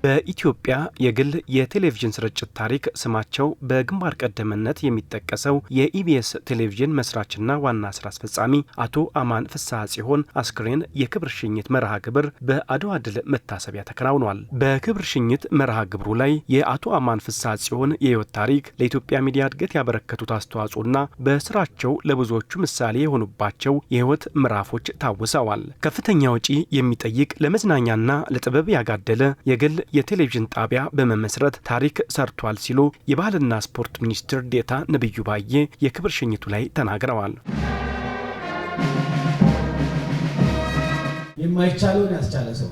በኢትዮጵያ የግል የቴሌቪዥን ስርጭት ታሪክ ስማቸው በግንባር ቀደምትነት የሚጠቀሰው የኢቢኤስ ቴሌቪዥን መስራችና ዋና ስራ አስፈጻሚ አቶ አማን ፍስሐ ጽዮን አስክሬን የክብር ሽኝት መርሃ ግብር በአድዋ ድል መታሰቢያ ተከናውኗል። በክብር ሽኝት መርሃ ግብሩ ላይ የአቶ አማን ፍስሐ ጽዮን የህይወት ታሪክ ለኢትዮጵያ ሚዲያ እድገት ያበረከቱት አስተዋጽኦና በስራቸው ለብዙዎቹ ምሳሌ የሆኑባቸው የህይወት ምዕራፎች ታውሰዋል። ከፍተኛ ወጪ የሚጠይቅ ለመዝናኛና ለጥበብ ያጋደለ የግል የቴሌቪዥን ጣቢያ በመመስረት ታሪክ ሰርቷል ሲሉ የባህልና ስፖርት ሚኒስትር ዴኤታ ነብዩ ባዬ የክብር ሽኝቱ ላይ ተናግረዋል። የማይቻለውን ያስቻለ ሰው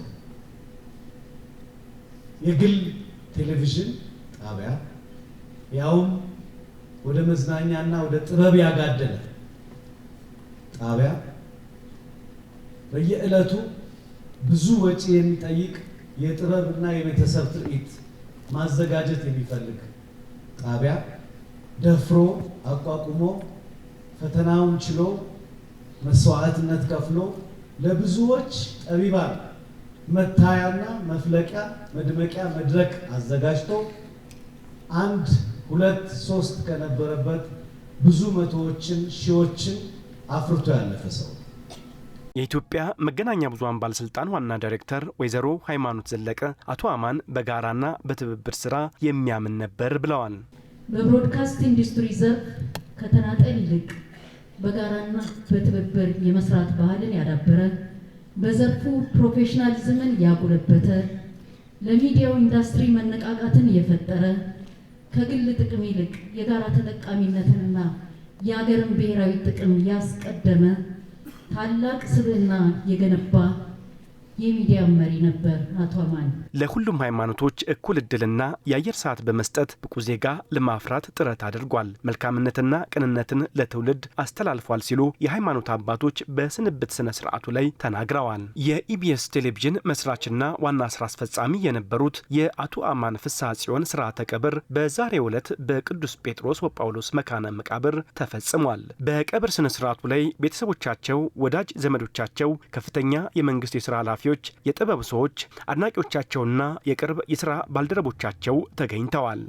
የግል ቴሌቪዥን ጣቢያ ያውም ወደ መዝናኛና ወደ ጥበብ ያጋደለ ጣቢያ በየዕለቱ ብዙ ወጪ የሚጠይቅ የጥበብና የቤተሰብ ትርኢት ማዘጋጀት የሚፈልግ ጣቢያ ደፍሮ አቋቁሞ ፈተናውን ችሎ መስዋዕትነት ከፍሎ ለብዙዎች ጠቢባን መታያና መፍለቂያ መድመቂያ መድረክ አዘጋጅቶ 1 2 3 ከነበረበት ብዙ መቶዎችን ሺዎችን አፍርቶ ያለፈ ሰው። የኢትዮጵያ መገናኛ ብዙሃን ባለስልጣን ዋና ዳይሬክተር ወይዘሮ ሃይማኖት ዘለቀ አቶ አማን በጋራና በትብብር ስራ የሚያምን ነበር ብለዋል። በብሮድካስት ኢንዱስትሪ ዘርፍ ከተናጠል ይልቅ በጋራና በትብብር የመስራት ባህልን ያዳበረ፣ በዘርፉ ፕሮፌሽናሊዝምን ያጎለበተ፣ ለሚዲያው ኢንዱስትሪ መነቃቃትን የፈጠረ፣ ከግል ጥቅም ይልቅ የጋራ ተጠቃሚነትንና የሀገርን ብሔራዊ ጥቅም ያስቀደመ ታላቅ ስብዕና የገነባ የሚዲያ መሪ ነበር አቶ አማን። ለሁሉም ሃይማኖቶች እኩል እድልና የአየር ሰዓት በመስጠት ብቁ ዜጋ ለማፍራት ጥረት አድርጓል። መልካምነትና ቅንነትን ለትውልድ አስተላልፏል ሲሉ የሃይማኖት አባቶች በስንብት ስነ ስርዓቱ ላይ ተናግረዋል። የኢቢኤስ ቴሌቪዥን መስራችና ዋና ስራ አስፈጻሚ የነበሩት የአቶ አማን ፍስሐ ጽዮን ስርዓተ ቀብር በዛሬው ዕለት በቅዱስ ጴጥሮስ ወጳውሎስ መካነ መቃብር ተፈጽሟል። በቀብር ስነ ስርዓቱ ላይ ቤተሰቦቻቸው፣ ወዳጅ ዘመዶቻቸው፣ ከፍተኛ የመንግስት የስራ ኃላፊዎች፣ የጥበብ ሰዎች፣ አድናቂዎቻቸውና የቅርብ የሥራ ባልደረቦቻቸው ተገኝተዋል።